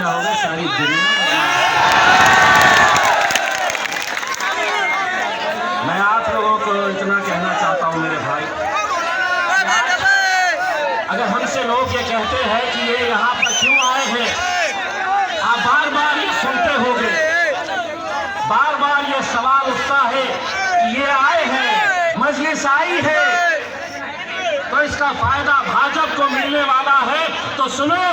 क्या होगा, सारी दुनिया। मैं आप लोगों को इतना कहना चाहता हूं मेरे भाई, अगर हमसे लोग ये कहते हैं कि ये यहाँ पर क्यों आए हैं, आप बार बार ये सुनते होंगे, बार बार ये सवाल उठता है कि ये आए हैं, मजलिस आई है, तो इसका फायदा भाजपा को मिलने वाला है। तो सुनो,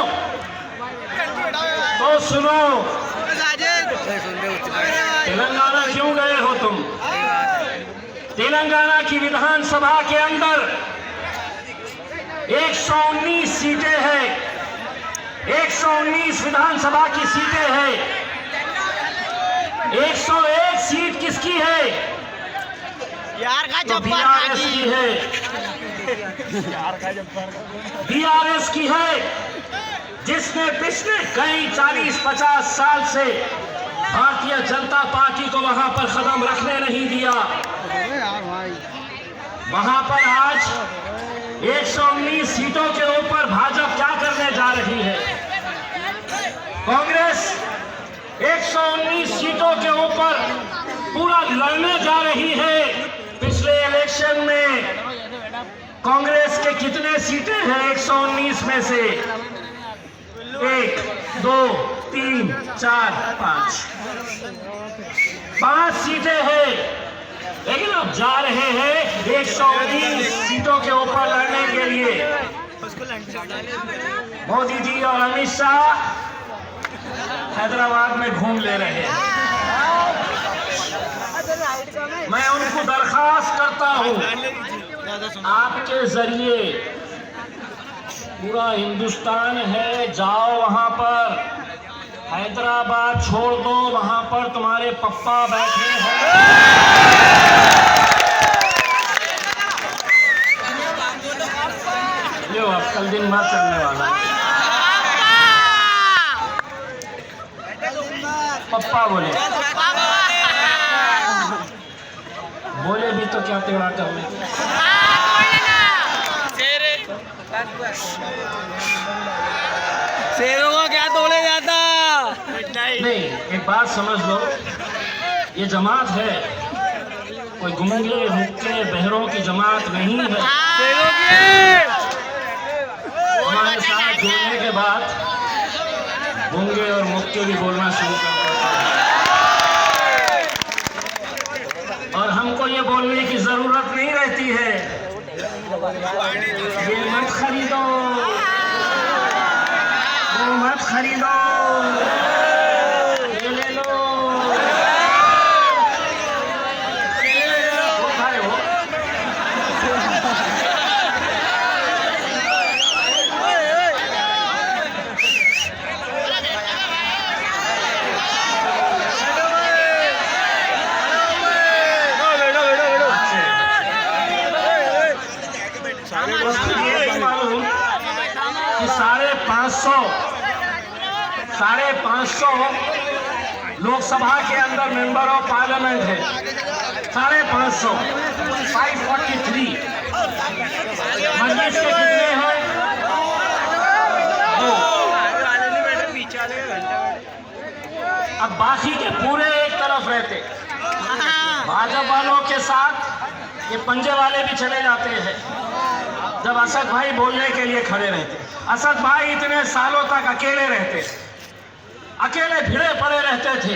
तेलंगाना क्यों गए हो तुम? तेलंगाना की विधानसभा के अंदर 119 सीटें हैं, 119 विधानसभा की सीटें हैं। 101 सीट किसकी है? तो बीआरएस की है, बीआरएस की है, जिसने पिछले कई 40-50 साल से भारतीय जनता पार्टी को वहां पर कदम रखने नहीं दिया। वहां पर आज 119 सीटों के ऊपर भाजपा क्या करने जा रही है? कांग्रेस 119 सीटों के ऊपर पूरा लड़ने जा रही है। पिछले इलेक्शन में कांग्रेस के कितने सीटें हैं? 119 में से 1, 2, 3, 4, 5 सीटें हैं, लेकिन अब जा रहे हैं 119 सीटों के ऊपर लड़ने के लिए। मोदी जी और अमित शाह हैदराबाद में घूम ले रहे हैं। मैं उनको दरखास्त करता हूं, आपके जरिए पूरा हिंदुस्तान है, जाओ वहां पर, हैदराबाद छोड़ दो, वहां पर तुम्हारे पप्पा बैठे हैं। यो अब कल दिन बाद चलने वाला है। पप्पा बोले भी तो क्या तेरा कर ले। शेरों को क्या तोड़े जाता? नहीं, एक बात समझ लो, ये जमात है, कोई गूंगे हुक्के बहरों की जमात नहीं है। शेरों की हमारे साथ जुड़ने के बाद गूंगे और मुक्के भी बोलना शुरू कर देते हैं, और हमको ये बोलने की जरूरत नहीं रहती है। ये मत खरीदो, वो मत खरीदो, ये ले लो, वो खाए हो। कि 550 लोकसभा के अंदर मेंबर ऑफ पार्लियामेंट है, 550, 543। मजलिस के कितने हैं? 2। अब बाकी के पूरे एक तरफ रहते, भाजपा वालों के साथ ये पंजे वाले भी चले जाते हैं। जब असद भाई बोलने के लिए खड़े रहते, असद भाई इतने सालों तक अकेले रहते, अकेले भिड़े पड़े रहते थे।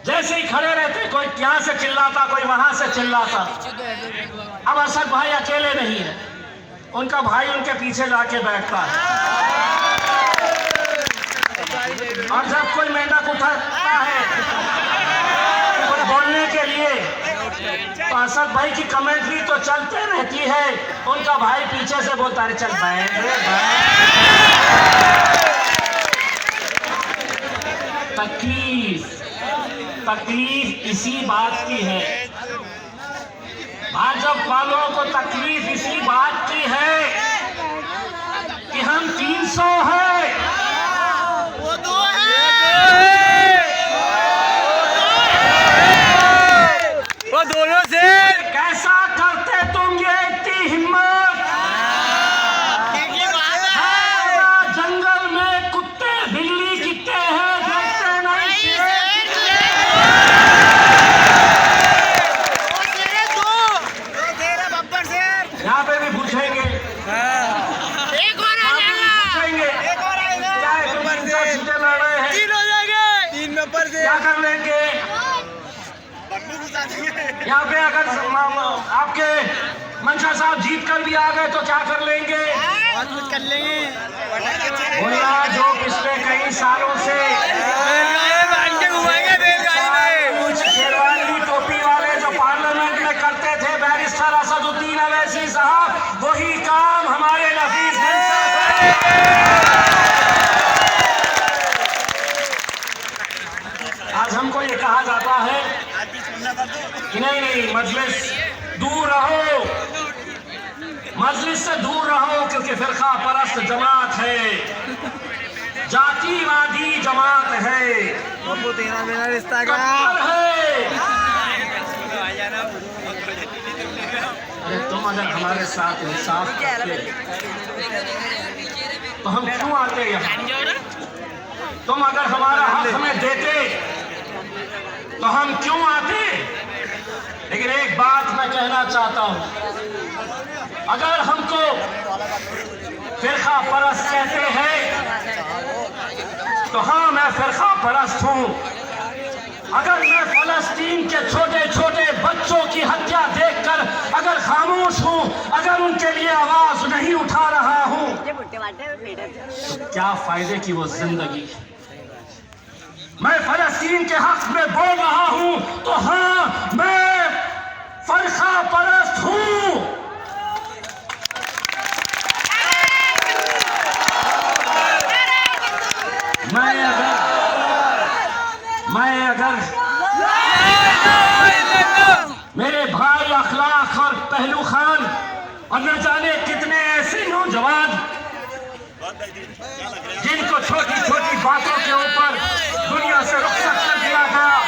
जैसे ही खड़े रहते, कोई यहाँ से चिल्लाता, कोई वहां से चिल्लाता। अब असद भाई अकेले नहीं है, उनका भाई उनके पीछे जाके बैठता है, और जब कोई मेंढक उठता है कोई बोलने के लिए, तो असद भाई की कमेंट्री तो चलते रहती है, उनका भाई पीछे से बोलता है, चल बैठ रे बैठ। तकलीफ इसी बात की है, भाजपा वालों को तकलीफ इसी बात की है कि हम 300 है, वो 2 है, वो दोनों से कैसा करते तुम ये इतनी हिम्मत? जंगल में कुत्ते बिल्ली यहाँ पे अगर आपके मंशा साहब जीत कर भी आ गए तो क्या कर लेंगे? बहुत कुछ कर लेंगे। बोला जो पिछले कई सालों से शेरवानी टोपी वाले जो पार्लियामेंट में करते थे बैरिस्टर असदुद्दीन अवैसी साहब, वही काम हमारे नफीस आज हमको ये कहा जाता है कि नहीं मजलिस दूर रहो, मजलिस से दूर रहो, क्योंकि फिरका परस्त जमात है, जातिवादी जमात है, बब्बू तेरा मेरा रिश्ता कट्टर है। अरे तुम अगर हमारे साथ इंसाफ करते तो हम क्यों आते यहाँ? तुम अगर हमारा हक हमें देते तो हम क्यों आते? लेकिन एक बात मैं कहना चाहता हूं, अगर हमको फिरका परस्त कहते हैं तो हाँ मैं फिरका परस्त हूं। अगर मैं फलस्तीन के छोटे छोटे बच्चों की हत्या देखकर अगर खामोश हूं, अगर उनके लिए आवाज नहीं उठा रहा हूं, तो क्या फायदे की वो जिंदगी? मैं फलस्तीन के हक में बोल रहा हूं तो हाँ मैं फिरका परस्त हूं। मैं अगर मेरे भाई अखलाक और पहलू खान और न जाने कितने ऐसे नौजवान जिनको छोटी छोटी बातों के ऊपर दुनिया से रुखसत कर दिया गया,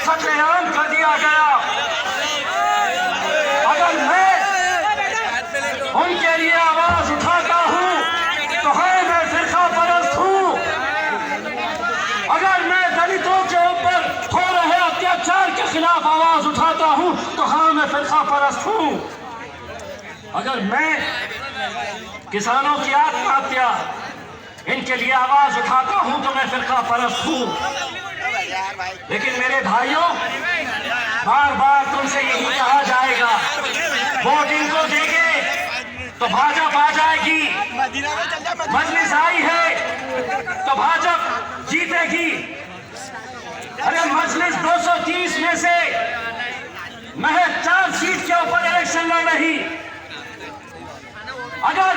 कत्लेआम कर दिया गया, अगर मैं उनके लिए आवाज उठाता हूं तो हाँ मैं फिरका परस्त हूं। अगर मैं दलितों के ऊपर हो रहे अत्याचार के खिलाफ आवाज उठाता हूं तो हाँ मैं फिरका परस्त हूं। अगर मैं किसानों की आत्महत्या इनके लिए आवाज उठाता हूं तो मैं फिरका परस्त हूं। लेकिन मेरे भाइयों, बार बार तुमसे यही कहा जाएगा, वोट इनको देंगे तो भाजपा आ जाएगी, मजलिस आई है तो भाजपा जीतेगी। अरे मजलिस 230 में से महज 4 सीट के ऊपर इलेक्शन लड़ रही। अगर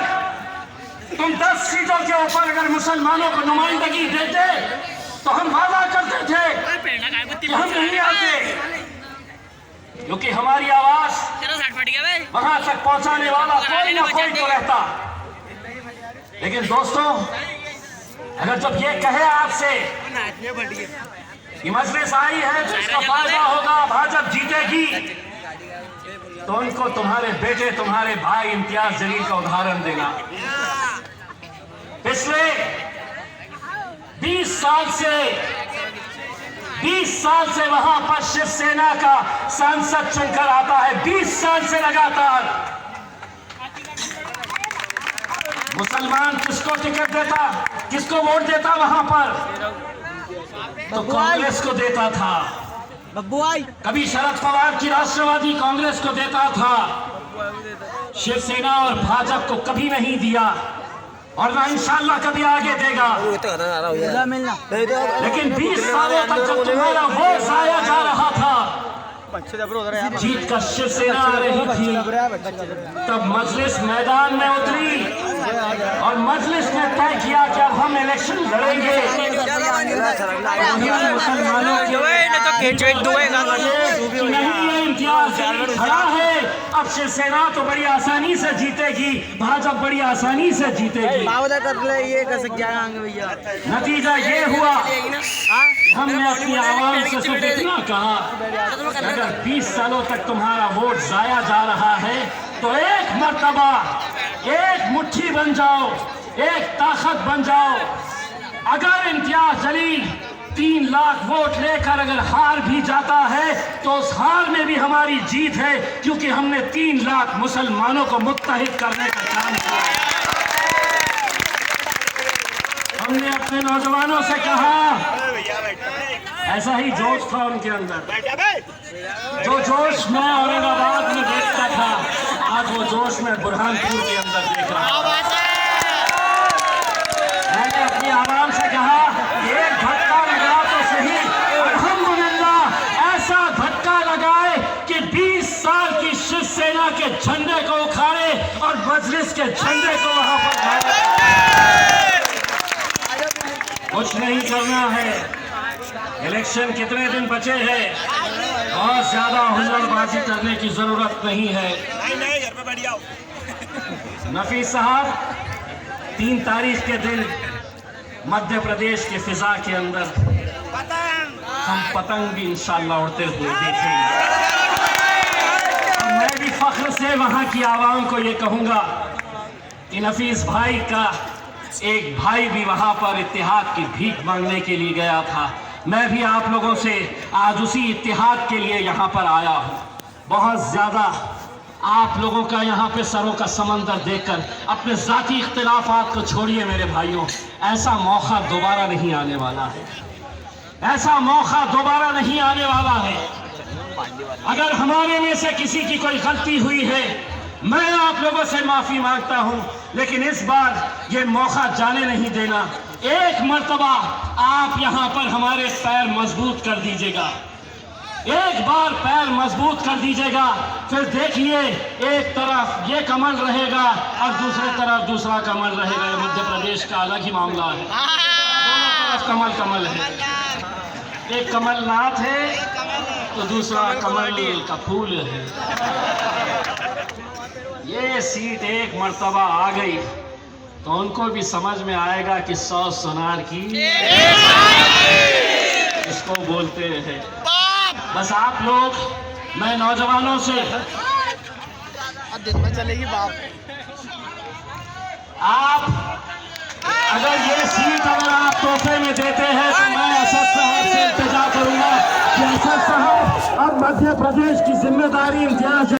तुम 10 सीटों के ऊपर अगर मुसलमानों को नुमाइंदगी देते तो हम वादा करते थे कि हम नहीं आते, क्योंकि हमारी आवाज वहां तक पहुंचाने वाला कोई ना कोई तो रहता। लेकिन दोस्तों, अगर जब ये कहे आपसे कि मजलिस आई है तो इसका फायदा होगा, भाजपा जीतेगी, तो उनको तुम्हारे बेटे तुम्हारे भाई इम्तियाज जलील का उदाहरण देना। पिछले 20 साल से वहां पर शिवसेना का सांसद चुनकर आता है, 20 साल से लगातार। मुसलमान किसको टिकट देता, किसको वोट देता वहां पर? तो कांग्रेस को देता था। बब्बू आई कभी शरद पवार की राष्ट्रवादी कांग्रेस को देता था, शिवसेना और भाजपा को कभी नहीं दिया और ना इंशाल्लाह कभी आगे देगा। लेकिन 20 सालों तक जब तुम्हारा वोट जाया जा रहा था, जीत का शिवसेना आ रही थी, तब मजलिस मैदान में उतरी और मजलिस ने तय किया कि अब हम इलेक्शन लड़ेंगे। मुसलमानों नहीं इम्तियाज खड़ा है, अब शिवसेना तो बड़ी आसानी से जीतेगी, भाजपा बड़ी आसानी से जीतेगी। नतीजा ये हुआ, हमने अपनी आवाम से सिर्फ इतना कहा, अगर 20 सालों तक तुम्हारा वोट जाया जा रहा है तो एक मर्तबा एक मुट्ठी बन जाओ, एक ताकत बन जाओ। अगर इम्तियाज जलील 3 लाख वोट लेकर अगर हार भी जाता है तो उस हार में भी हमारी जीत है, क्योंकि हमने 3 लाख मुसलमानों को मुत्तहिद करने का काम किया। हमने अपने नौजवानों से कहा, ऐसा ही जोश था उनके अंदर, जो जोश मैं औरंगाबाद में देखता था, आज वो जोश मैं बुरहानपुर के अंदर देख रहा हूं। मैंने अपनी आवाम से कहा, एक झटका लगा तो सही, अल्हम्दुलिल्लाह ऐसा झटका लगाए कि 20 साल की शिवसेना के झंडे को उखाड़े और मजलिस के झंडे को वहां पर गाड़े। कुछ नहीं करना है, इलेक्शन कितने दिन बचे हैं, बहुत ज्यादा हुल्लड़बाजी करने की जरूरत नहीं है। घर पे बैठ जाओ। नफीस साहब, 3 तारीख के दिन मध्य प्रदेश के फिजा के अंदर हम पतंग भी इंशाल्लाह उड़ते हुए देखेंगे। मैं भी फख्र से वहां की आवाम को ये कहूंगा कि नफीस भाई का एक भाई भी वहां पर इत्तेहाद की भीख मांगने के लिए गया था। मैं भी आप लोगों से आज उसी इत्तेहाद के लिए यहाँ पर आया हूँ। बहुत ज़्यादा आप लोगों का यहाँ पे सरों का समंदर देखकर अपने ज़ाती इख्तिलाफात को छोड़िए मेरे भाइयों, ऐसा मौका दोबारा नहीं आने वाला है, ऐसा मौका दोबारा नहीं आने वाला है। अगर हमारे में से किसी की कोई गलती हुई है, मैं आप लोगों से माफ़ी मांगता हूँ, लेकिन इस बार ये मौका जाने नहीं देना। एक मर्तबा आप यहाँ पर हमारे पैर मजबूत कर दीजिएगा, एक बार पैर मजबूत कर दीजिएगा, फिर देखिए एक तरफ ये कमल रहेगा और दूसरे तरफ दूसरा कमल रहेगा। ये मध्य प्रदेश का अलग ही मामला है, दोनों तरफ कमल कमल है। एक कमलनाथ है तो दूसरा कमल का फूल है। ये सीट एक मर्तबा आ गई तो उनको भी समझ में आएगा कि 100 सोनार की इसको बोलते हैं। बस आप लोग, मैं नौजवानों से, अब दिन में चलेगी बाप। आप अगर ये सीट अगर आप तोहफे में देते हैं तो मैं असद साहब से इल्तिजा करूंगा कि असद साहब अब मध्य प्रदेश की जिम्मेदारी इम्तियाज